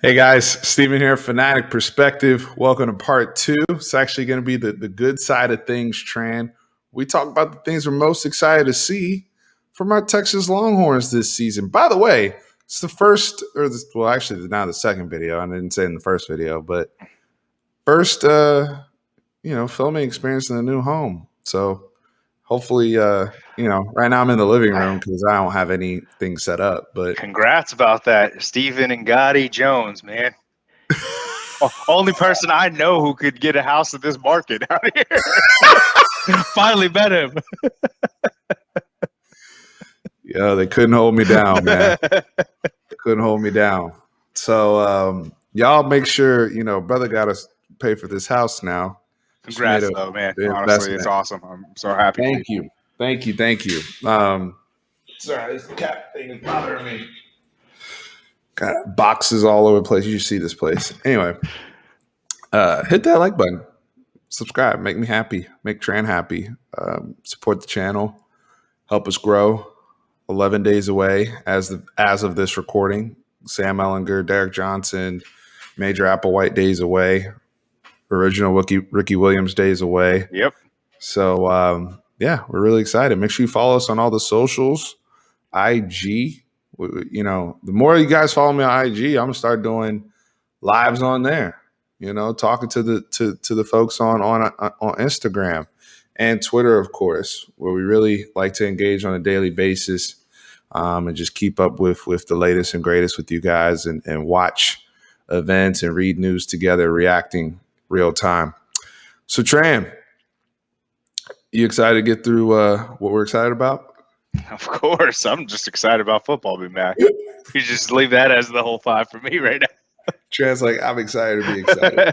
Hey guys, Steven here, Fanatic Perspective. Welcome to part two. It's actually going to be the good side of things, Tran. We talk about the things we're most excited to see from our Texas Longhorns this season. By the way, it's the first, well, actually, now the second video. I didn't say in the first video, but first, filming experience in a new home. So hopefully, right now I'm in the living room because I don't have anything set up, but Congrats about that, Stephen and Gotti Jones, man. Only person I know who could get a house at this market out here. Finally met him. yeah, they couldn't hold me down, man. Couldn't hold me down. So y'all make sure, brother got to pay for this house now. She made Congrats, though, man. an Honestly, it's investment. awesome. I'm so happy for you. Thank you. Sorry, this cat thing is bothering me. Got boxes all over the place. You should see this place. Anyway, hit that like button. Subscribe. Make me happy. Make Tran happy. Support the channel. Help us grow. 11 days away as of this recording. Sam Ellinger, Derek Johnson, Major Applewhite days away. Original Ricky Williams days away. Yep. So, we're really excited. Make sure you follow us on all the socials. IG. The more you guys follow me on IG, I'm going to start doing lives on there. Talking to the folks on Instagram and Twitter, of course, where we really like to engage on a daily basis and just keep up with the latest and greatest with you guys and watch events and read news together, reacting real time. So, Tran, you excited to get through what we're excited about? Of course. I'm just excited about football being back. You just leave that as the whole five for me right now. Tran's like, I'm excited to be excited.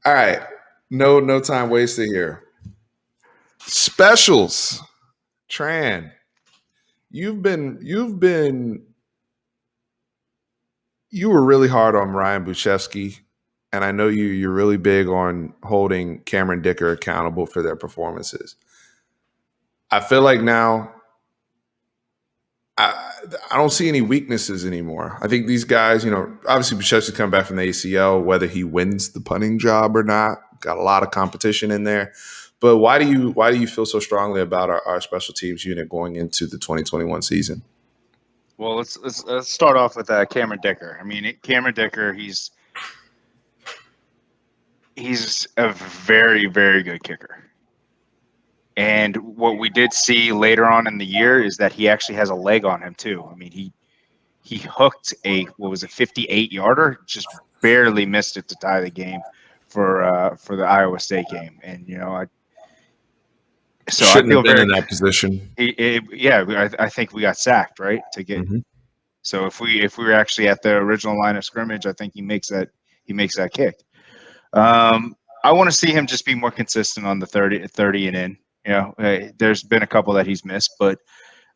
All right. No time wasted here. Specials. Tran, you were really hard on Ryan Bushevsky, and I know you're really big on holding Cameron Dicker accountable for their performances. I feel like now I don't see any weaknesses anymore. I think these guys, obviously Bushevsky come back from the ACL, whether he wins the punting job or not, got a lot of competition in there. But why do you feel so strongly about our special teams unit going into the 2021 season? Well, let's start off with Cameron Dicker. I mean, Cameron Dicker, he's a very, very good kicker. And what we did see later on in the year is that he actually has a leg on him too. I mean, he hooked a 58-yarder, just barely missed it to tie the game for the Iowa State game. And Shouldn't have been in that position. I think we got sacked, right? To get So if we were actually at the original line of scrimmage, I think he makes that kick. I want to see him just be more consistent on the 30 and in. There's been a couple that he's missed, but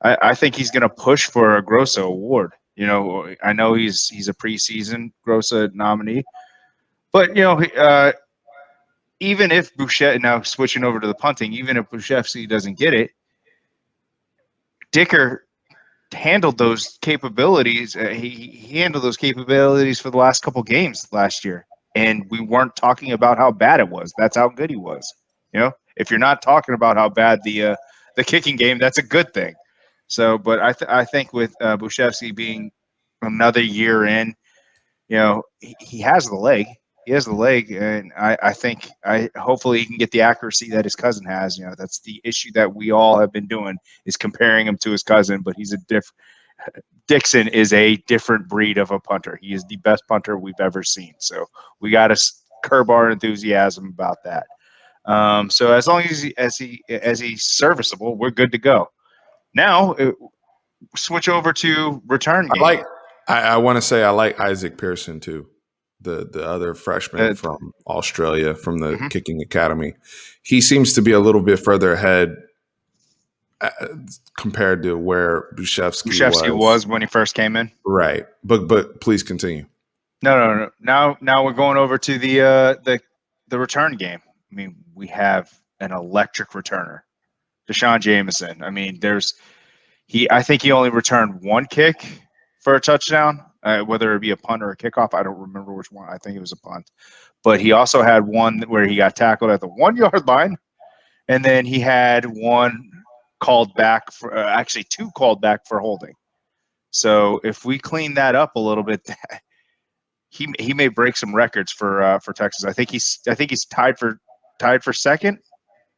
I think he's going to push for a Grossa award. I know he's a preseason Grossa nominee, but even if Boucher, now switching over to the punting, even if Bushevsky doesn't get it, Dicker handled those capabilities. He handled those capabilities for the last couple games last year, and we weren't talking about how bad it was. That's how good he was. If you're not talking about how bad the kicking game, that's a good thing. So, but I think with Bushevsky being another year in, he has the leg. He has the leg, and I think hopefully he can get the accuracy that his cousin has. That's the issue that we all have been doing, is comparing him to his cousin. But Dixon is a different breed of a punter. He is the best punter we've ever seen. So we got to curb our enthusiasm about that. So as long as he's serviceable, we're good to go. Now switch over to return game. I want to say I like Isaac Pearson too, the other freshman from Australia from the kicking academy. He seems to be a little bit further ahead compared to where Bushevsky was when he first came in. Right, but please continue. No. Now we're going over to the return game. I mean, we have an electric returner, Deshaun Jameson. I mean, I think he only returned one kick for a touchdown whether it be a punt or a kickoff. I don't remember which one. I think it was a punt. But he also had one where he got tackled at the 1 yard line. And then he had one called back for actually 2 called back for holding. So if we clean that up a little bit, he may break some records for Texas. I think he's tied for second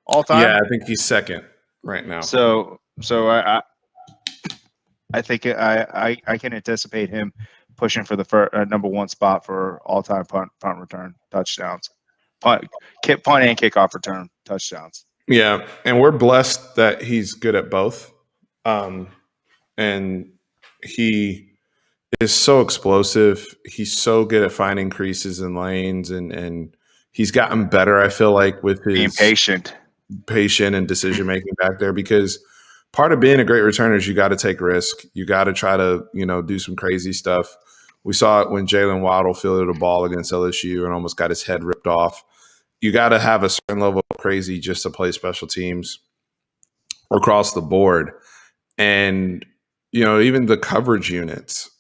all time. Yeah, I think he's second right now. So I think I can anticipate him pushing for the number 1 spot for all time punt return touchdowns, punt and kickoff return touchdowns. Yeah, and we're blessed that he's good at both, and he is so explosive. He's so good at finding creases and lanes, and he's gotten better. I feel like with his being patient and decision making back there, because part of being a great returner is you got to take risk. You got to try to do some crazy stuff. We saw it when Jalen Waddle fielded a ball against LSU and almost got his head ripped off. You got to have a certain level of crazy just to play special teams across the board. And, even the coverage units,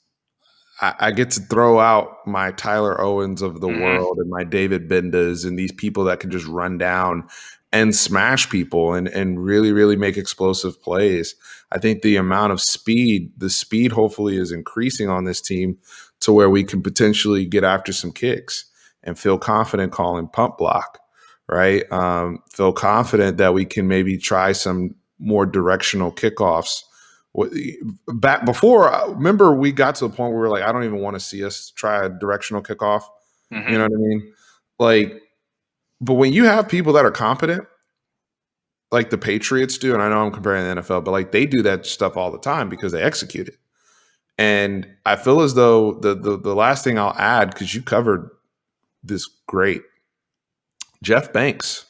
I get to throw out my Tyler Owens of the world and my David Bendas and these people that can just run down and smash people and really, really make explosive plays. I think the amount of speed hopefully is increasing on this team to where we can potentially get after some kicks and feel confident calling pump block, right? Feel confident that we can maybe try some more directional kickoffs. Back before, remember we got to the point where we were like, I don't even want to see us try a directional kickoff. Mm-hmm. You know what I mean? Like, but when you have people that are competent, like the Patriots do, and I know I'm comparing the NFL, but like they do that stuff all the time because they execute it. And I feel as though the last thing I'll add, because you covered this great, Jeff Banks.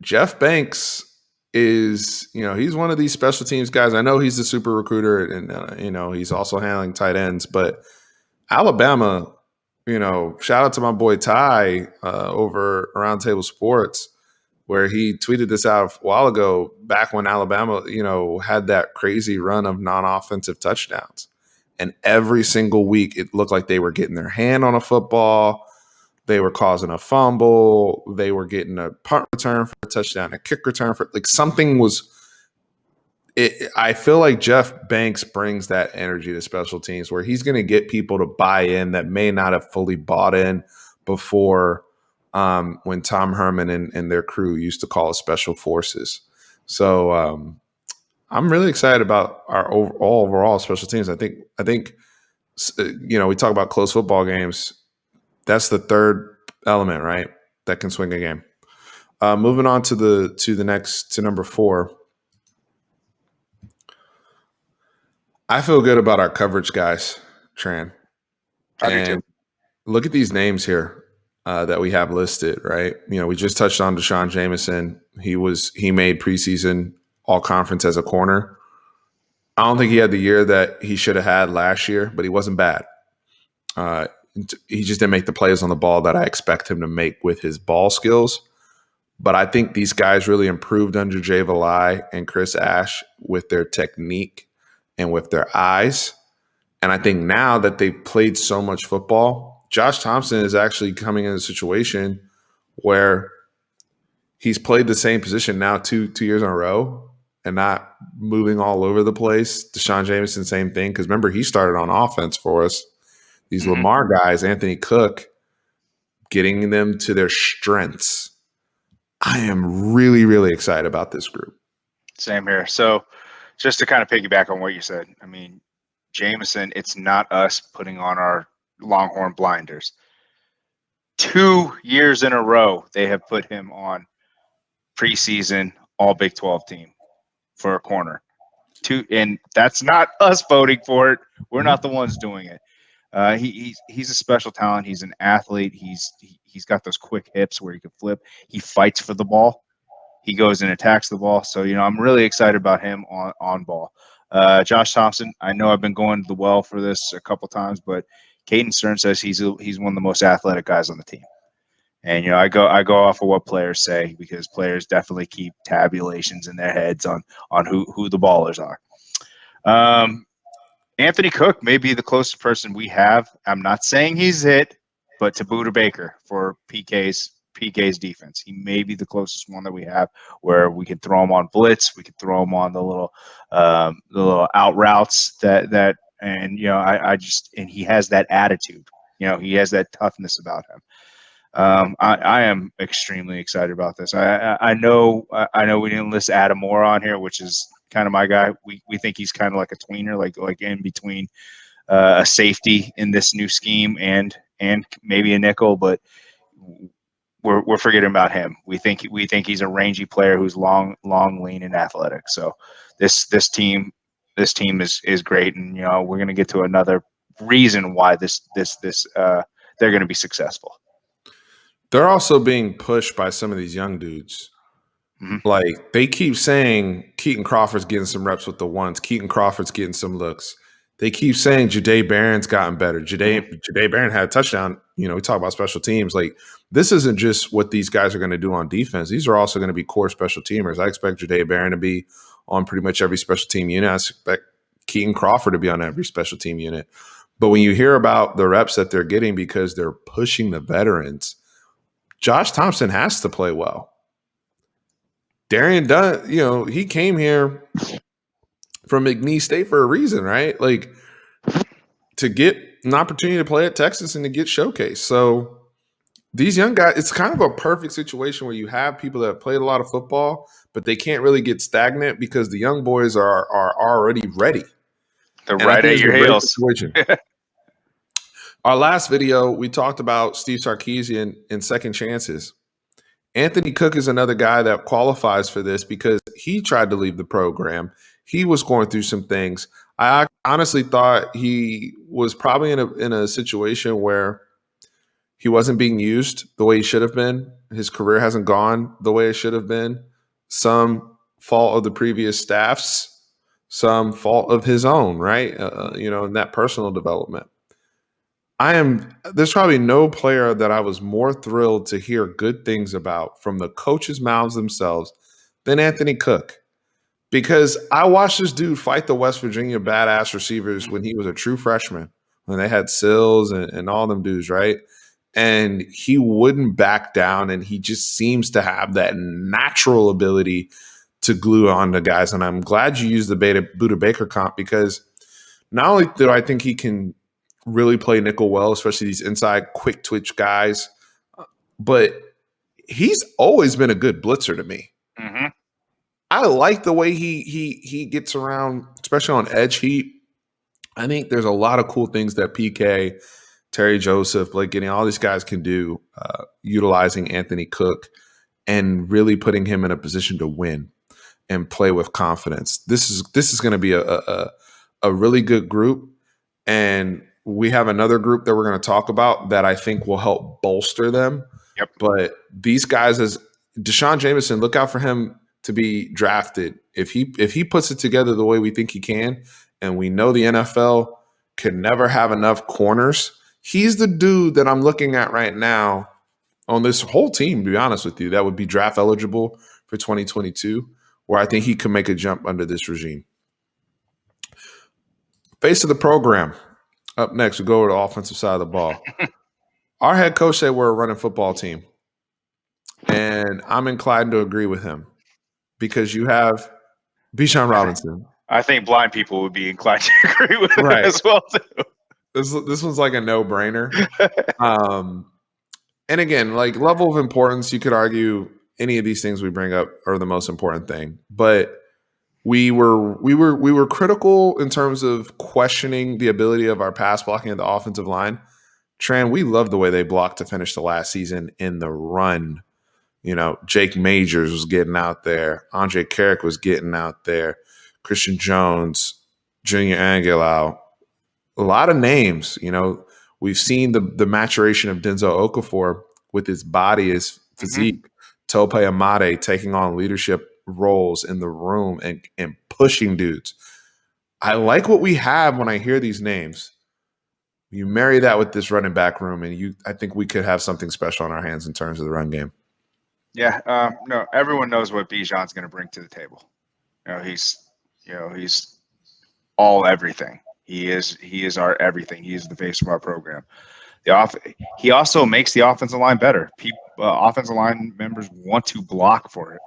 Jeff Banks is, he's one of these special teams guys. I know he's the super recruiter and, he's also handling tight ends, but Alabama, shout out to my boy Ty over Roundtable Sports, where he tweeted this out a while ago, back when Alabama, had that crazy run of non-offensive touchdowns. And every single week, it looked like they were getting their hand on a football. They were causing a fumble. They were getting a punt return for a touchdown, a kick return for something was. I feel like Jeff Banks brings that energy to special teams, where he's going to get people to buy in that may not have fully bought in before, when Tom Herman and their crew used to call it special forces. So I'm really excited about our overall special teams. I think we talk about close football games. That's the third element, right? That can swing a game. Moving on to number 4. I feel good about our coverage guys, Tran. I do too. Look at these names here that we have listed, right? We just touched on Deshaun Jameson. He made preseason all conference as a corner. I don't think he had the year that he should have had last year, but he wasn't bad. He just didn't make the plays on the ball that I expect him to make with his ball skills. But I think these guys really improved under Jay Valai and Chris Ash with their technique and with their eyes. And I think now that they've played so much football, Josh Thompson is actually coming in a situation where he's played the same position now two years in a row and not moving all over the place. Deshaun Jameson, same thing. Because remember, he started on offense for us. These Lamar guys, Anthony Cook, getting them to their strengths. I am really, really excited about this group. Same here. So just to kind of piggyback on what you said, I mean, Jameson, it's not us putting on our Longhorn blinders. 2 years in a row, they have put him on preseason all Big 12 team for a corner. And that's not us voting for it. We're not the ones doing it. He's a special talent. He's an athlete. He's got those quick hips where he can flip. He fights for the ball. He goes and attacks the ball. So, I'm really excited about him on ball. Josh Thompson, I know I've been going to the well for this a couple times, but Caden Stern says he's one of the most athletic guys on the team. And, I go off of what players say, because players definitely keep tabulations in their heads on who the ballers are. Anthony Cook may be the closest person we have. I'm not saying he's it, but to Buda Baker for PK's defense, he may be the closest one that we have where we can throw him on blitz, we can throw him on the little out routes and I just and he has that attitude. He has that toughness about him. I am extremely excited about this. I know we didn't list Adam Moore on here, which is kind of my guy. We think he's kind of like a tweener, like in between a safety in this new scheme and maybe a nickel, but we're forgetting about him. We think he's a rangy player who's long, lean, and athletic. So this team is great, and we're going to get to another reason why they're going to be successful. They're also being pushed by some of these young dudes. Mm-hmm. Like, they keep saying Keaton Crawford's getting some reps with the ones. Keaton Crawford's getting some looks. They keep saying Jahdae Barron's gotten better. Jahdae Barron had a touchdown. We talk about special teams. Like, this isn't just what these guys are going to do on defense. These are also going to be core special teamers. I expect Jahdae Barron to be on pretty much every special team unit. I expect Keaton Crawford to be on every special team unit. But when you hear about the reps that they're getting because they're pushing the veterans, Josh Thompson has to play well. Darian Dunn, he came here from McNeese State for a reason, right? Like, to get an opportunity to play at Texas and to get showcased. So these young guys, it's kind of a perfect situation where you have people that have played a lot of football, but they can't really get stagnant because the young boys are already ready. They're right at your heels. Our last video, we talked about Steve Sarkisian and second chances. Anthony Cook is another guy that qualifies for this because he tried to leave the program. He was going through some things. I honestly thought he was probably in a situation where he wasn't being used the way he should have been. His career hasn't gone the way it should have been. Some fault of the previous staffs, some fault of his own, right? In that personal development. There's probably no player that I was more thrilled to hear good things about from the coaches' mouths themselves than Anthony Cook. Because I watched this dude fight the West Virginia badass receivers when he was a true freshman, when they had Sills and all them dudes, right? And he wouldn't back down, and he just seems to have that natural ability to glue on to guys. And I'm glad you used the Buda Baker comp, because not only do I think he can really play nickel well, especially these inside quick twitch guys, but he's always been a good blitzer to me. Mm-hmm. I like the way he gets around, especially on edge heat. I think there's a lot of cool things that PK, Terry Joseph, Blake Gideon, all these guys can do, utilizing Anthony Cook and really putting him in a position to win and play with confidence. This is going to be a really good group, and we have another group that we're going to talk about that I think will help bolster them. Yep. But these guys, as Deshaun Jameson, look out for him to be drafted. If he puts it together the way we think he can, and we know the NFL can never have enough corners, he's the dude that I'm looking at right now on this whole team, to be honest with you, that would be draft eligible for 2022, where I think he could make a jump under this regime. Face of the program. Up next, we go to the offensive side of the ball. Our head coach said we're a running football team, and I'm inclined to agree with him because you have Bijan Robinson. I think blind people would be inclined to agree with him as well, too. This one's like a no-brainer. And again, like, level of importance, you could argue any of these things we bring up are the most important thing. But we were critical in terms of questioning the ability of our pass blocking at the offensive line. Tran, we love the way they blocked to finish the last season in the run. Jake Majors was getting out there. Andre Carrick was getting out there. Christian Jones, Junior Angulau. A lot of names. We've seen the maturation of Denzel Okafor with his body, his physique. Tope Amade taking on leadership roles in the room and pushing dudes. I like what we have when I hear these names. You marry that with this running back room, and I think we could have something special on our hands in terms of the run game. Yeah, no, everyone knows what Bijan's going to bring to the table. He's all everything. He is our everything. He is the face of our program. He also makes the offensive line better. Offensive line members want to block for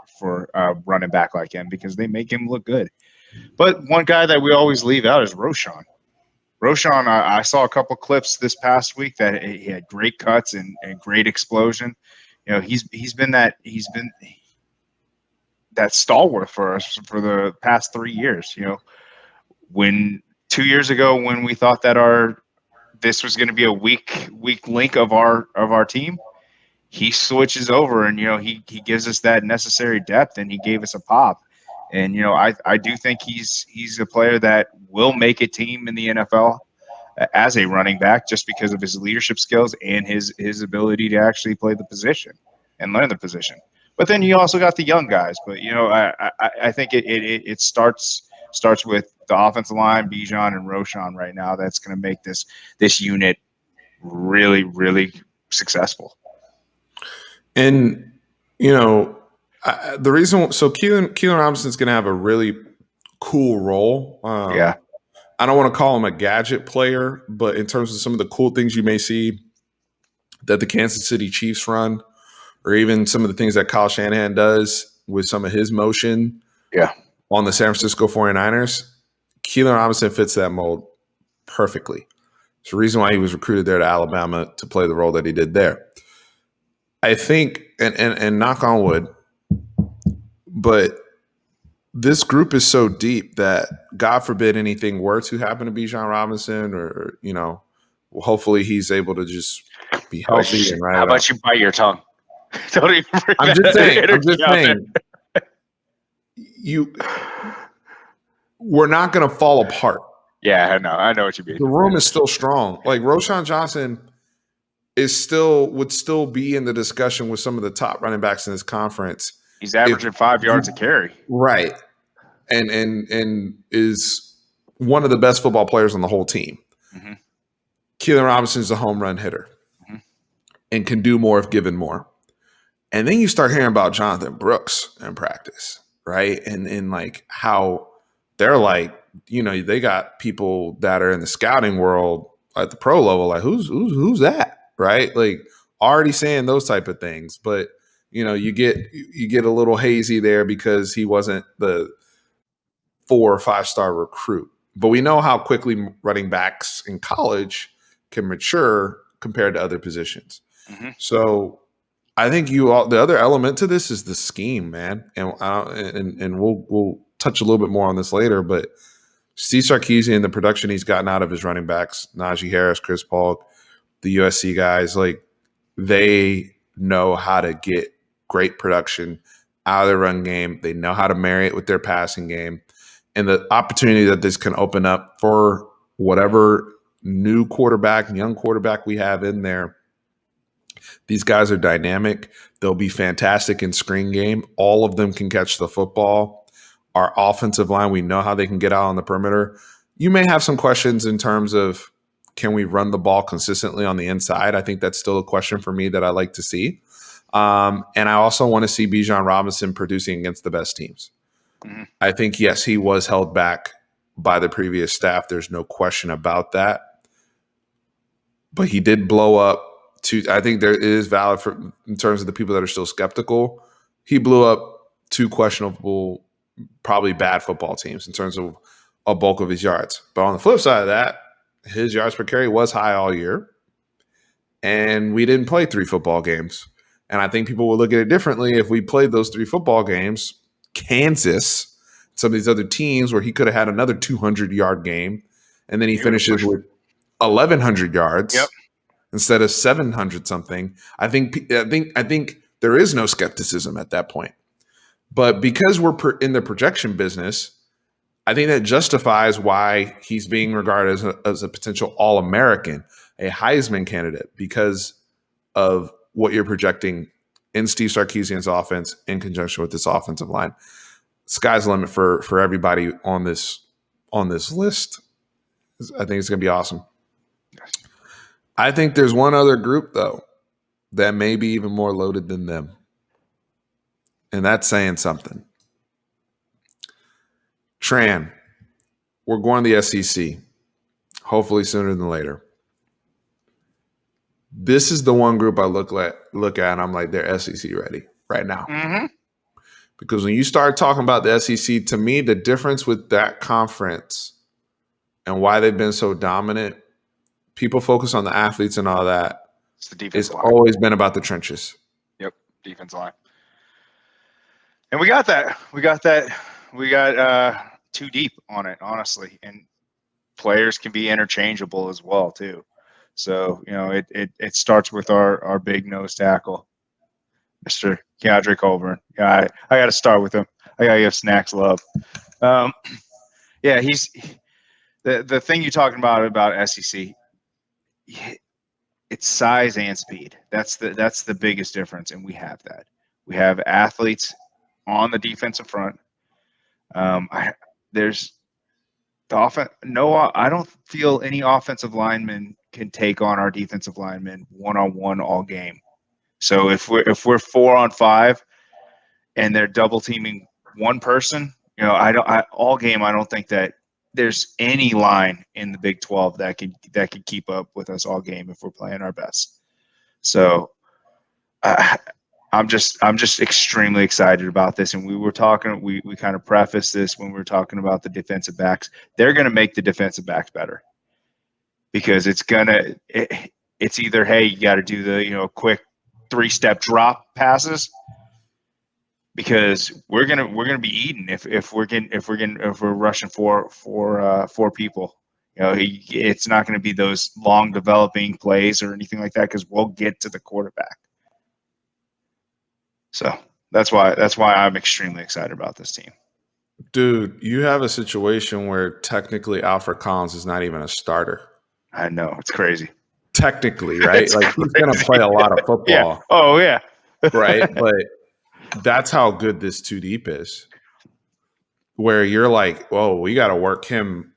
running back like him because they make him look good. But one guy that we always leave out is Roschon. Roschon, I saw a couple clips this past week that he had great cuts and great explosion. You know, he's been that stalwart for us for the past 3 years. You know, when 2 years ago when we thought that this was going to be a weak link of our team, he switches over and he gives us that necessary depth and he gave us a pop. And I do think he's a player that will make a team in the NFL as a running back just because of his leadership skills and his ability to actually play the position and learn the position. But then you also got the young guys. But I think it starts with the offensive line, Bijan and Roschon right now. That's going to make this unit really, really successful. And the reason, so Keelan Robinson's going to have a really cool role. Yeah. I don't want to call him a gadget player, but in terms of some of the cool things you may see that the Kansas City Chiefs run, or even some of the things that Kyle Shanahan does with some of his motion on the San Francisco 49ers, Keelan Robinson fits that mold perfectly. It's the reason why he was recruited there to Alabama to play the role that he did there. I think, and knock on wood, but this group is so deep that God forbid anything were to happen to Bijan Robinson, or hopefully he's able to just be healthy and right. How about you bite your tongue? Don't even I'm just saying. We're not going to fall apart. Yeah, I know what you mean. The room is still strong. Like Roschon Johnson would still be in the discussion with some of the top running backs in this conference. He's averaging 5 yards a carry. Right. And is one of the best football players on the whole team. Mm-hmm. Keelan Robinson is a home run hitter and can do more if given more. And then you start hearing about Jonathan Brooks in practice, right? And like how they're like, they got people that are in the scouting world at the pro level, like who's that, right? Like already saying those type of things. But you get a little hazy there because he wasn't the 4 or 5 star recruit. But we know how quickly running backs in college can mature compared to other positions. Mm-hmm. So I think the other element to this is the scheme, man. And we'll touch a little bit more on this later, but Steve Sarkisian, the production he's gotten out of his running backs, Najee Harris, Chris Paul, the USC guys, like they know how to get great production out of their run game. They know how to marry it with their passing game. And the opportunity that this can open up for whatever new quarterback, young quarterback we have in there, these guys are dynamic. They'll be fantastic in screen game. All of them can catch the football. Our offensive line, we know how they can get out on the perimeter. You may have some questions in terms of, can we run the ball consistently on the inside? I think that's still a question for me that I like to see. And I also want to see Bijan Robinson producing against the best teams. Mm-hmm. I think, yes, he was held back by the previous staff. There's no question about that. But he did blow up. I think there is valid in terms of the people that are still skeptical. He blew up 2 questionable, probably bad football teams in terms of a bulk of his yards. But on the flip side of that, his yards per carry was high all year. And we didn't play 3 football games. And I think people will look at it differently if we played those 3 football games. Kansas, some of these other teams where he could have had another 200-yard game. And then he finishes with 1,100 yards. Yep. Instead of 700 something. I think there is no skepticism at that point. But because we're in the projection business, I think that justifies why he's being regarded as a potential All-American, a Heisman candidate, because of what you're projecting in Steve Sarkisian's offense in conjunction with this offensive line. Sky's the limit for everybody on this list. I think it's going to be awesome. I think there's one other group, though, that may be even more loaded than them. And that's saying something. Tran, we're going to the SEC. hopefully sooner than later. This is the one group I look at and I'm like, they're SEC ready right now. Mm-hmm. Because when you start talking about the SEC, to me, the difference with that conference and why they've been so dominant, people focus on the athletes and all that. It's the defense It's line. always been about the trenches. Yep, defense line. And we got that. We got too deep on it, honestly. And players can be interchangeable as well, too. So, it starts with our big nose tackle, Mr. Keandre Colburn. Yeah, I got to start with him. I got to give Snacks love. Yeah, he's the thing you're talking about SEC. It's size and speed. That's the biggest difference, and we have that. We have athletes on the defensive front. There's the offense. No, I don't feel any offensive lineman can take on our defensive linemen one-on-one all game. So if we're 4-on-5 and they're double teaming one person, all game I don't think that there's any line in the Big 12 that could keep up with us all game if we're playing our best. So I'm just extremely excited about this. And we were talking, we kind of prefaced this when we were talking about the defensive backs. They're going to make the defensive backs better because it's either, hey, you got to do the quick 3-step drop passes because we're gonna be eating if we're rushing four people. It's not going to be those long developing plays or anything like that because we'll get to the quarterback. So that's why I'm extremely excited about this team. Dude, you have a situation where technically Alfred Collins is not even a starter. I know, it's crazy. Technically, right? Like crazy. He's going to play a lot of football. Yeah. Oh, yeah. Right? But that's how good this 2 deep is. Where you're like, whoa, we got to work him,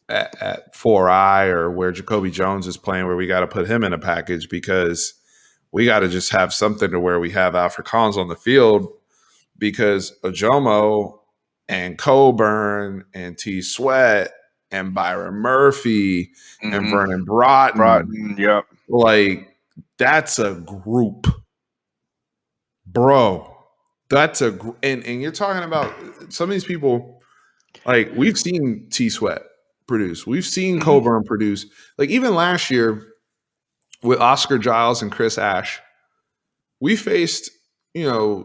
at 4I or where Jacoby Jones is playing, where we got to put him in a package because we got to just have something to where we have Alfred Collins on the field because Ojomo and Coburn and T. Sweat and Byron Murphy and Vernon Broughton. Yep. Like, that's a group. Bro. That's and you're talking about some of these people, like we've seen T. Sweat produce. We've seen Coburn produce. Like even last year with Oscar Giles and Chris Ash, we faced, when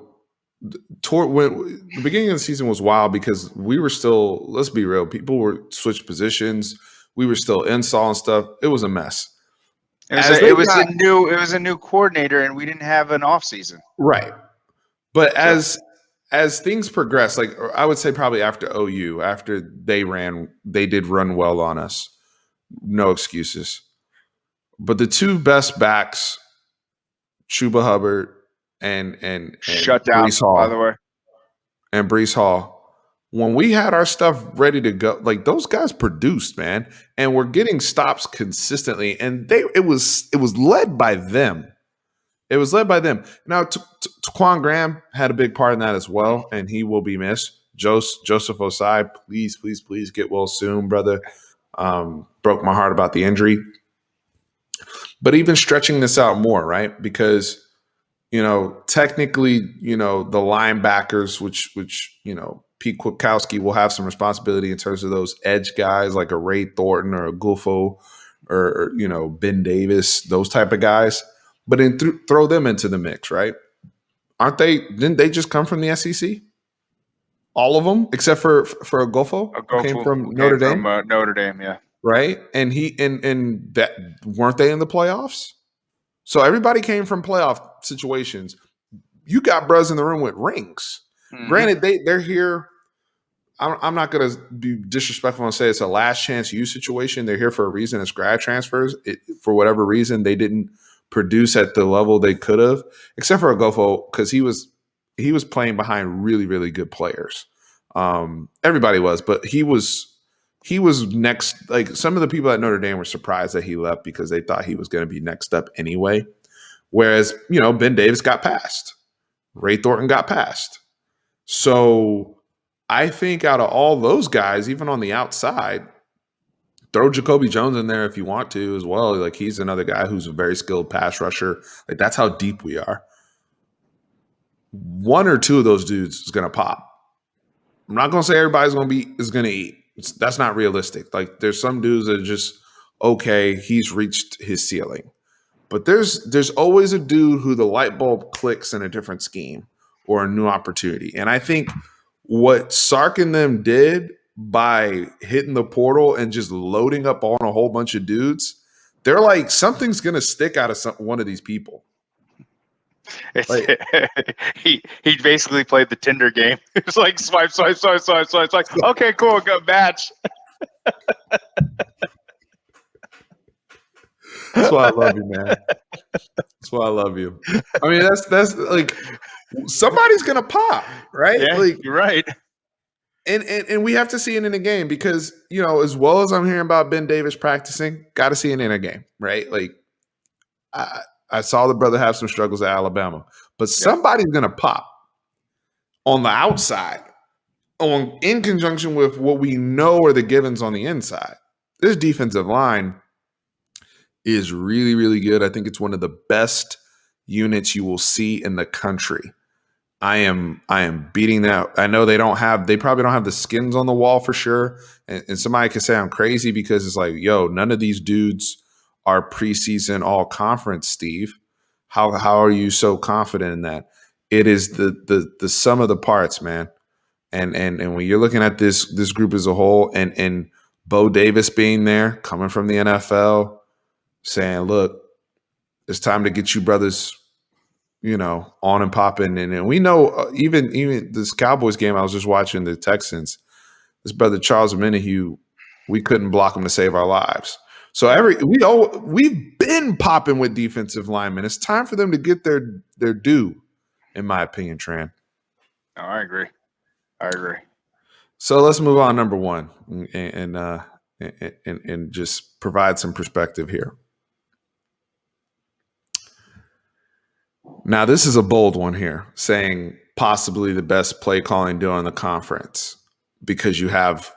the beginning of the season was wild because we were still, let's be real, people were switched positions. We were still installing stuff. It was a mess. It was a new coordinator and we didn't have an off season. Right. But as things progress, like I would say probably after OU, after they did run well on us. No excuses. But the 2 best backs, Chuba Hubbard and shut down, Breece Hall, by the way. And Breece Hall, when we had our stuff ready to go, like those guys produced, man. And we're getting stops consistently. And it was led by them. It was led by them. Now, Taquan Graham had a big part in that as well, and he will be missed. Joseph Osai, please get well soon, brother. Broke my heart about the injury. But even stretching this out more, right? Because, technically, the linebackers, which Pete Kwiatkowski will have some responsibility in terms of those edge guys like a Ray Thornton or a Gulfo or Ben Davis, those type of guys. But then throw them into the mix, right? Didn't they just come from the SEC? All of them, except for a Gulfo, came from Notre Dame. From Notre Dame, yeah. Right? And he and that weren't they in the playoffs? So everybody came from playoff situations. You got bros in the room with rings. Granted, they're here. I'm not going to be disrespectful and say it's a last chance use situation. They're here for a reason. It's grad transfers. For whatever reason, they didn't produce at the level they could have, except for Agofo, because he was playing behind really, really good players. Everybody was, but he was next. Like some of the people at Notre Dame were surprised that he left because they thought he was going to be next up anyway. Whereas, Ben Davis got passed. Ray Thornton got passed. So I think out of all those guys, even on the outside, Throw Jacoby Jones in there if you want to as well. Like he's another guy who's a very skilled pass rusher. Like that's how deep we are. One or two of those dudes is gonna pop. I'm not gonna say everybody's gonna eat. That's not realistic. Like there's some dudes that are just okay. He's reached his ceiling, but there's always a dude who the light bulb clicks in a different scheme or a new opportunity. And I think what Sark and them did by hitting the portal and just loading up on a whole bunch of dudes, they're like something's gonna stick out of one of these people. It's Like, he basically played the Tinder game. It's like swipe. It's like okay, cool, go match. that's why I love you, man. That's why I love you. I mean, that's like somebody's gonna pop, right? Yeah, Like, you're right. and we have to see it in a game because as well as I'm hearing about Ben Davis practicing, got to see it in a game, right? Like, I saw the brother have some struggles at Alabama, but somebody's gonna pop on the outside, in conjunction with what we know are the givens on the inside. This defensive line is really, really good. I think it's one of the best units you will see in the country. I am beating that. I know they probably don't have the skins on the wall for sure. And somebody could say I'm crazy because it's like, yo, none of these dudes are preseason all conference, Steve. How are you so confident in that? It is the sum of the parts, man. And when you're looking at this group as a whole, and Bo Davis being there, coming from the NFL, saying, look, it's time to get you brothers, on and popping. And we know even this Cowboys game, I was just watching the Texans, this brother Charles Minihue, we couldn't block him to save our lives. So we've been popping with defensive linemen. It's time for them to get their due, in my opinion, Tran. Oh, I agree. So let's move on. Number one, and just provide some perspective here. Now, this is a bold one here, saying possibly the best play calling duo in the conference because you have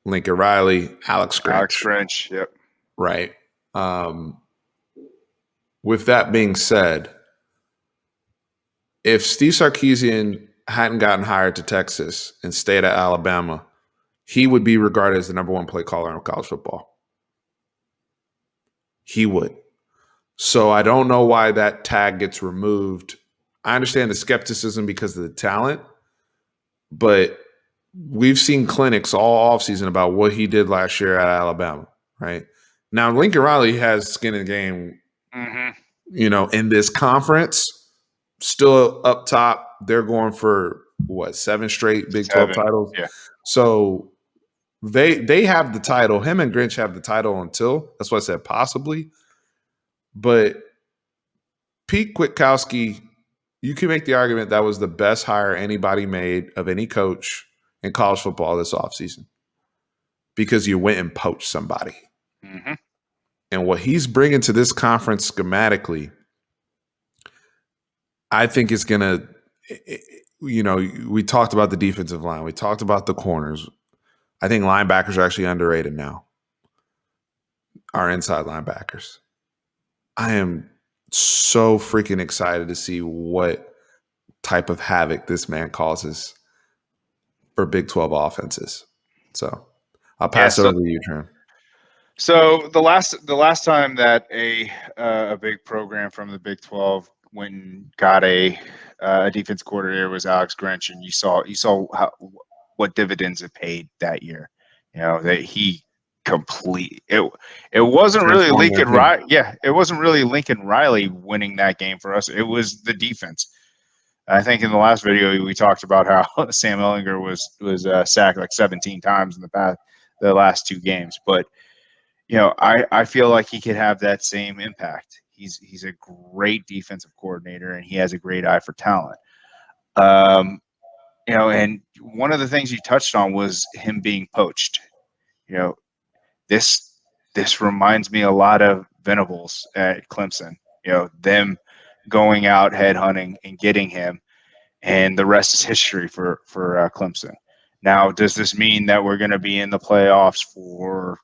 Lincoln Riley, Alex Grinch. Yep. Right. With that being said, if Steve Sarkisian hadn't gotten hired to Texas and stayed at Alabama, he would be regarded as the number one play caller in college football. He would. So I don't know why that tag gets removed. I understand the skepticism because of the talent, but we've seen clinics all offseason about what he did last year at Alabama, right? Now, Lincoln Riley has skin in the game, in this conference, still up top. They're going for, 7 straight Big 12 titles? Yeah. So they have the title. Him and Grinch have the title until, that's why I said possibly. But Pete Kwiatkowski, you can make the argument that was the best hire anybody made of any coach in college football this offseason because you went and poached somebody. Mm-hmm. And what he's bringing to this conference schematically, I think is going to, we talked about the defensive line. We talked about the corners. I think linebackers are actually underrated now. Our inside linebackers. I am so freaking excited to see what type of havoc this man causes for Big 12 offenses. So I'll pass it over to you, Trent. So the last time that a big program from the Big 12 went and got a defense coordinator was Alex Grinch, and you saw what dividends it paid that year. That he it wasn't really Lincoln Riley. Yeah, it wasn't really Lincoln Riley winning that game for us. It was the defense. I think in the last video we talked about how Sam Ehlinger was sacked like 17 times in the last 2 games. But I feel like he could have that same impact. He's a great defensive coordinator and he has a great eye for talent. And one of the things you touched on was him being poached. This reminds me a lot of Venables at Clemson. Them going out headhunting and getting him, and the rest is history for Clemson. Now, does this mean that we're going to be in the playoffs for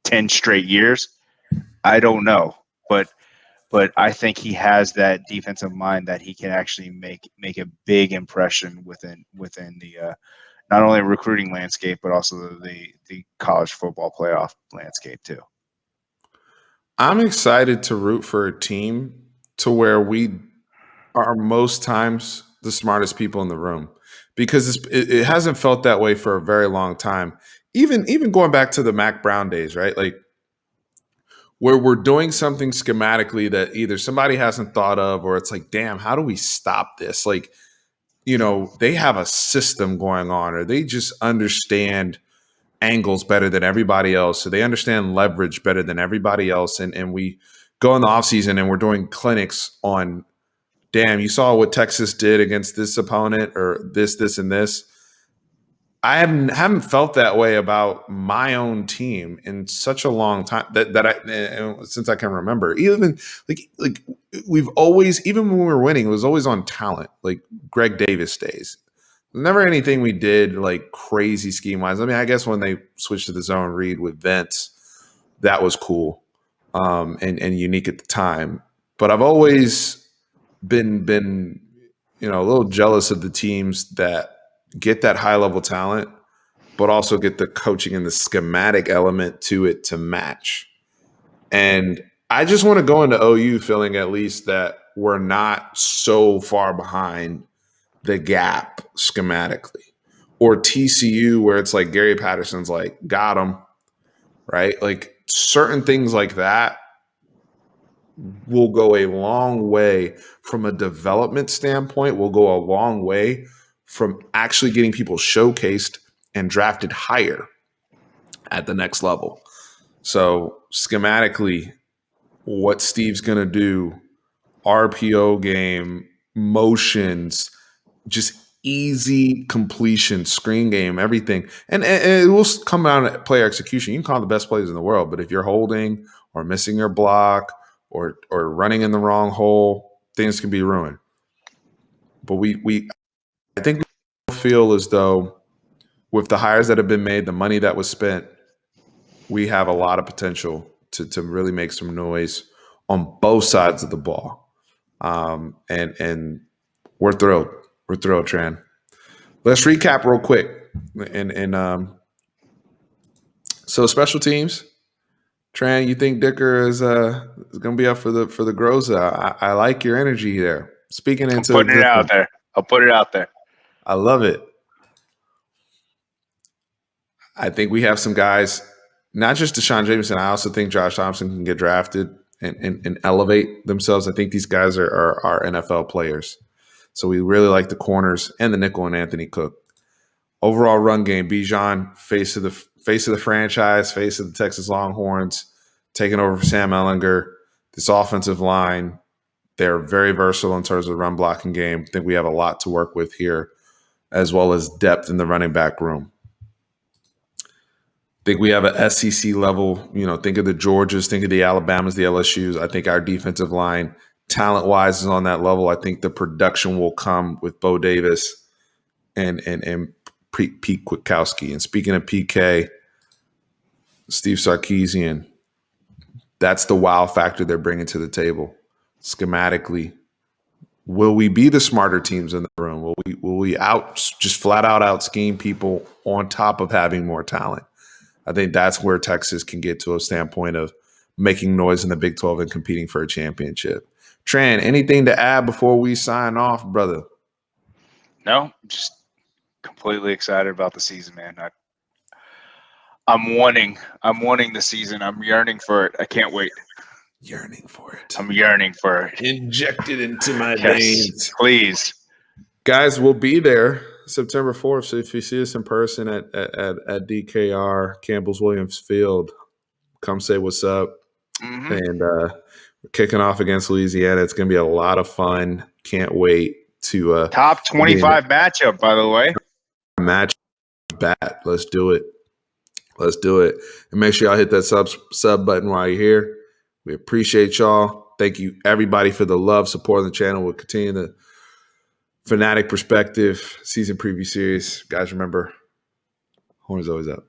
10 straight years. I don't know, but I think he has that defensive mind that he can actually make a big impression within the not only recruiting landscape but also the college football playoff landscape too. I'm excited to root for a team to where we are most times the smartest people in the room, because it hasn't felt that way for a very long time. Even going back to the Mac Brown days, right? Like, where we're doing something schematically that either somebody hasn't thought of, or it's like, damn, how do we stop this? Like, they have a system going on, or they just understand angles better than everybody else. So they understand leverage better than everybody else. And we go in the offseason and we're doing clinics on, damn, you saw what Texas did against this opponent, or this, and this. I haven't felt that way about my own team in such a long time since I can remember. Even like we've always, even when we were winning, it was always on talent. Like Greg Davis days. Never anything we did like crazy scheme wise. I mean, I guess when they switched to the zone read with Vince, that was cool and unique at the time. But I've always been a little jealous of the teams that get that high level talent, but also get the coaching and the schematic element to it to match. And I just want to go into OU feeling at least that we're not so far behind the gap schematically, or TCU where it's like Gary Patterson's like, got him, right? Like certain things like that will go a long way from a development standpoint, will go a long way from actually getting people showcased and drafted higher at the next level. So schematically, what Steve's going to do, RPO game, motions, just easy completion, screen game, everything. And it will come down to player execution. You can call the best players in the world, but if you're holding or missing your block or running in the wrong hole, things can be ruined. But I think we feel as though with the hires that have been made, the money that was spent, we have a lot of potential to really make some noise on both sides of the ball. And we're thrilled. We're thrilled, Tran. Let's recap real quick. So special teams, Tran, you think Dicker is going to be up for the Groza? I like your energy there. Speaking into I'm putting it out there. I'll put it out there. I love it. I think we have some guys, not just Deshaun Jameson. I also think Josh Thompson can get drafted and elevate themselves. I think these guys are NFL players. So we really like the corners and the nickel and Anthony Cook. Overall run game, Bijan, face of the franchise, face of the Texas Longhorns, taking over for Sam Ehlinger. This offensive line, they're very versatile in terms of the run blocking game. I think we have a lot to work with here, as well as depth in the running back room. I think we have an SEC level, think of the Georgias, think of the Alabamas, the LSUs. I think our defensive line, talent-wise, is on that level. I think the production will come with Bo Davis and Pete Kwiatkowski. And speaking of PK, Steve Sarkisian, that's the wow factor they're bringing to the table. Schematically, will we be the smarter teams in the room? Will we just flat out scheme people on top of having more talent? I think that's where Texas can get to a standpoint of making noise in the Big 12 and competing for a championship. Tran, anything to add before we sign off, brother? No, just completely excited about the season, man. I'm wanting the season. I'm yearning for it. I can't wait. Yearning for it. I'm yearning for it. Inject it into my veins. Please. Guys, we'll be there September 4th. So if you see us in person at DKR, Campbell's Williams Field, come say what's up. Mm-hmm. And we're kicking off against Louisiana. It's going to be a lot of fun. Can't wait to top 25 matchup, by the way. Match bat. Let's do it. Let's do it. And make sure y'all hit that sub button while you're here. We appreciate y'all. Thank you, everybody, for the love, support on the channel. We'll continue the Fanatic Perspective season preview series. Guys, remember, Horns always up.